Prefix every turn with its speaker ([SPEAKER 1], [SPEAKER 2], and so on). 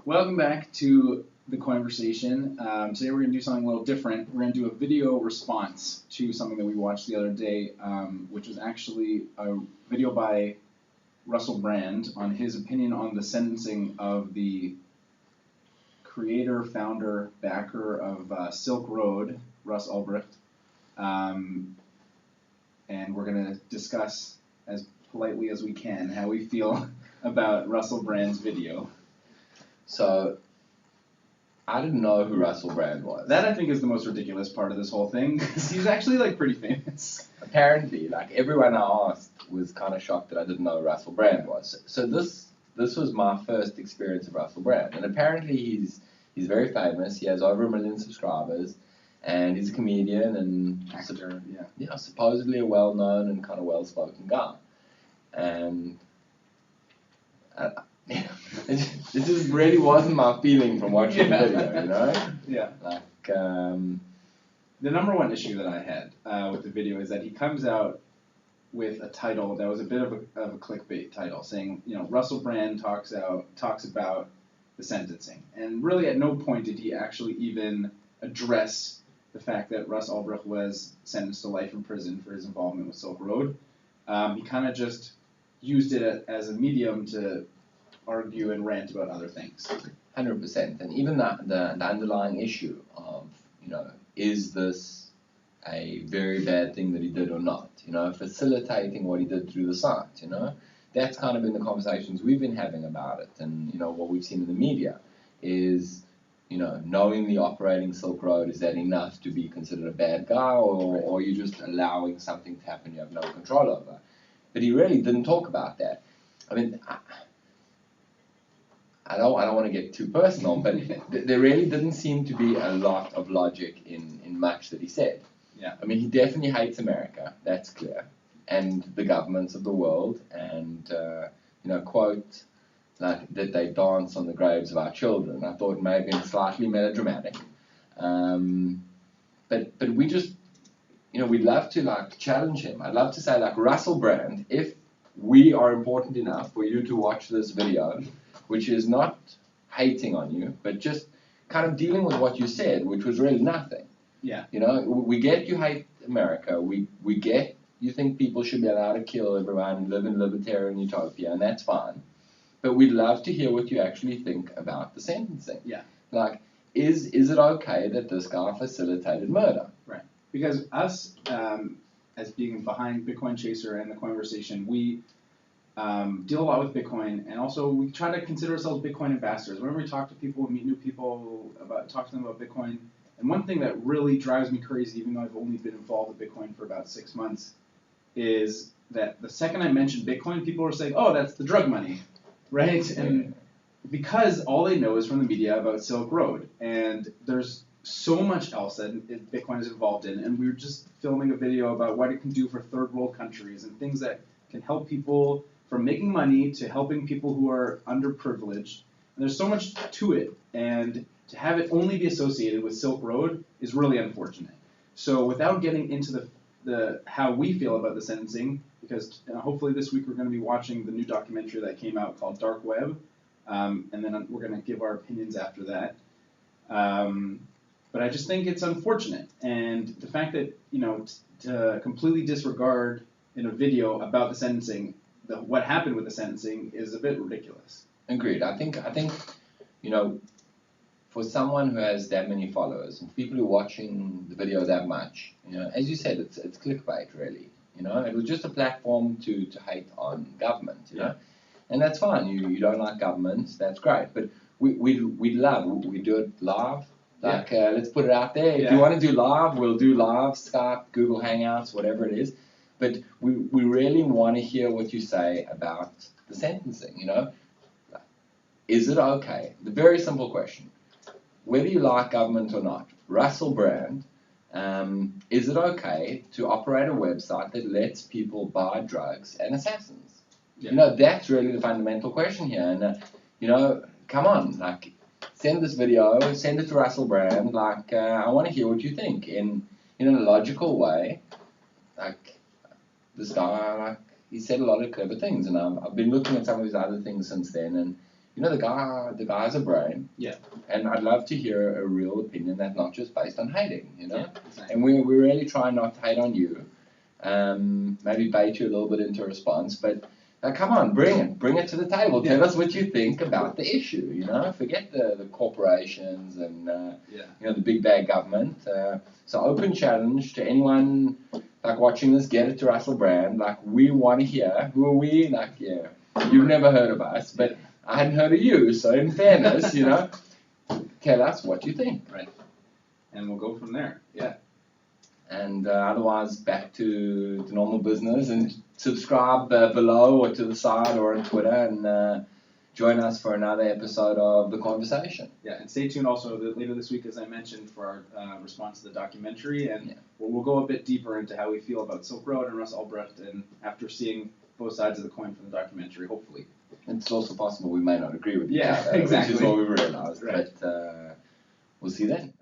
[SPEAKER 1] Welcome back to the Coinversation. Today we're going to do something a little different. We're going to do a video response to something that we watched the other day, which was actually a video by Russell Brand on his opinion on the sentencing of the creator, founder, backer of Silk Road, Ross Ulbricht. And we're going to discuss as politely as we can how we feel about Russell Brand's video.
[SPEAKER 2] So, I didn't know who Russell Brand was.
[SPEAKER 1] That I think is the most ridiculous part of this whole thing, because he's actually like pretty famous.
[SPEAKER 2] Apparently, like everyone I asked was kind of shocked that I didn't know who Russell Brand was. So this was my first experience of Russell Brand, and apparently he's very famous. He has over 1 million subscribers, and he's a comedian and
[SPEAKER 1] Actor,
[SPEAKER 2] yeah, supposedly a well-known and kind of well-spoken guy. And it just really wasn't my feeling from watching the video, you know?
[SPEAKER 1] Yeah.
[SPEAKER 2] Like,
[SPEAKER 1] the number one issue that I had with the video is that he comes out with a title that was a bit of a clickbait title, saying, you know, Russell Brand talks about the sentencing, and really at no point did he actually even address the fact that Ross Ulbricht was sentenced to life in prison for his involvement with Silk Road. He kind of just used it as a medium to argue and rant about other things.
[SPEAKER 2] 100%, and even the underlying issue of, you know, is this a very bad thing that he did or not? You know, facilitating what he did through the site, you know, that's kind of been the conversations we've been having about it. And, you know, what we've seen in the media is, you know, knowingly operating Silk Road, is that enough to be considered a bad guy, or are you just allowing something to happen you have no control over? But he really didn't talk about that. I mean, I don't want to get too personal, but there really didn't seem to be a lot of logic in much that he said.
[SPEAKER 1] Yeah.
[SPEAKER 2] I mean, he definitely hates America, that's clear, and the governments of the world, and, you know, quote, like, that they dance on the graves of our children. I thought maybe slightly melodramatic. But we just, you know, we'd love to, like, challenge him. I'd love to say, like, Russell Brand, if we are important enough for you to watch this video, which is not hating on you, but just kind of dealing with what you said, which was really nothing.
[SPEAKER 1] Yeah.
[SPEAKER 2] You know, we get you hate America. We get you think people should be allowed to kill everyone and live in libertarian utopia, and that's fine. But we'd love to hear what you actually think about the sentencing.
[SPEAKER 1] Yeah.
[SPEAKER 2] Like, is it okay that this guy facilitated murder?
[SPEAKER 1] Right. Because us, as being behind Bitcoin Chaser and the Coinversation, we deal a lot with Bitcoin, and also we try to consider ourselves Bitcoin ambassadors. Whenever we talk to people, meet new people, talk to them about Bitcoin, and one thing that really drives me crazy, even though I've only been involved with Bitcoin for about 6 months, is that the second I mention Bitcoin, people are saying, "Oh, that's the drug money," right? And because all they know is from the media about Silk Road, and there's so much else that Bitcoin is involved in, and we were just filming a video about what it can do for third world countries and things that can help people, from making money to helping people who are underprivileged. And there's so much to it, and to have it only be associated with Silk Road is really unfortunate. So without getting into the how we feel about the sentencing, because hopefully this week we're going to be watching the new documentary that came out called Dark Web, and then we're going to give our opinions after that. But I just think it's unfortunate, and the fact that, you know, to completely disregard in a video about the sentencing what happened with the sentencing is a bit ridiculous.
[SPEAKER 2] Agreed. I think, you know, for someone who has that many followers, and people who are watching the video that much, you know, as you said, it's clickbait, really. You know, it was just a platform to hate on government, you know, and that's fine. You don't like government, that's great, but we do it live. Like, let's put it out there. If you want to do live, we'll do live, Skype, Google Hangouts, whatever it is. But we really want to hear what you say about the sentencing, you know. Is it okay? The very simple question. Whether you like government or not, Russell Brand, is it okay to operate a website that lets people buy drugs and assassins? Yeah. You know, that's really the fundamental question here. And, you know, come on, like, send this video, send it to Russell Brand. Like, I want to hear what you think in a logical way. Like, this guy, like, he said a lot of clever things, and I've been looking at some of his other things since then, and you know, the guy has a brain.
[SPEAKER 1] Yeah.
[SPEAKER 2] And I'd love to hear a real opinion that's not just based on hating, you know.
[SPEAKER 1] Yeah, exactly.
[SPEAKER 2] And we really try not to hate on you. Maybe bait you a little bit into a response, but come on, bring it to the table. Tell us what you think about the issue. You know, forget the corporations and you know, the big bad government. So open challenge to anyone like watching this. Get it to Russell Brand. Like, we want to hear. Who are we? Like, yeah, you've never heard of us, but I hadn't heard of you. So in fairness, you know, tell us what you think.
[SPEAKER 1] Right. And we'll go from there. Yeah.
[SPEAKER 2] And otherwise, back to normal business, and subscribe below or to the side or on Twitter, and join us for another episode of The Coinversation.
[SPEAKER 1] Yeah, and stay tuned also later this week, as I mentioned, for our response to the documentary, and we'll go a bit deeper into how we feel about Silk Road and Ross Ulbricht, and after seeing both sides of the coin from the documentary, hopefully.
[SPEAKER 2] It's also possible we may not agree with each
[SPEAKER 1] Yeah,
[SPEAKER 2] other,
[SPEAKER 1] exactly.
[SPEAKER 2] which is what we realized,
[SPEAKER 1] Right.
[SPEAKER 2] but we'll see you then.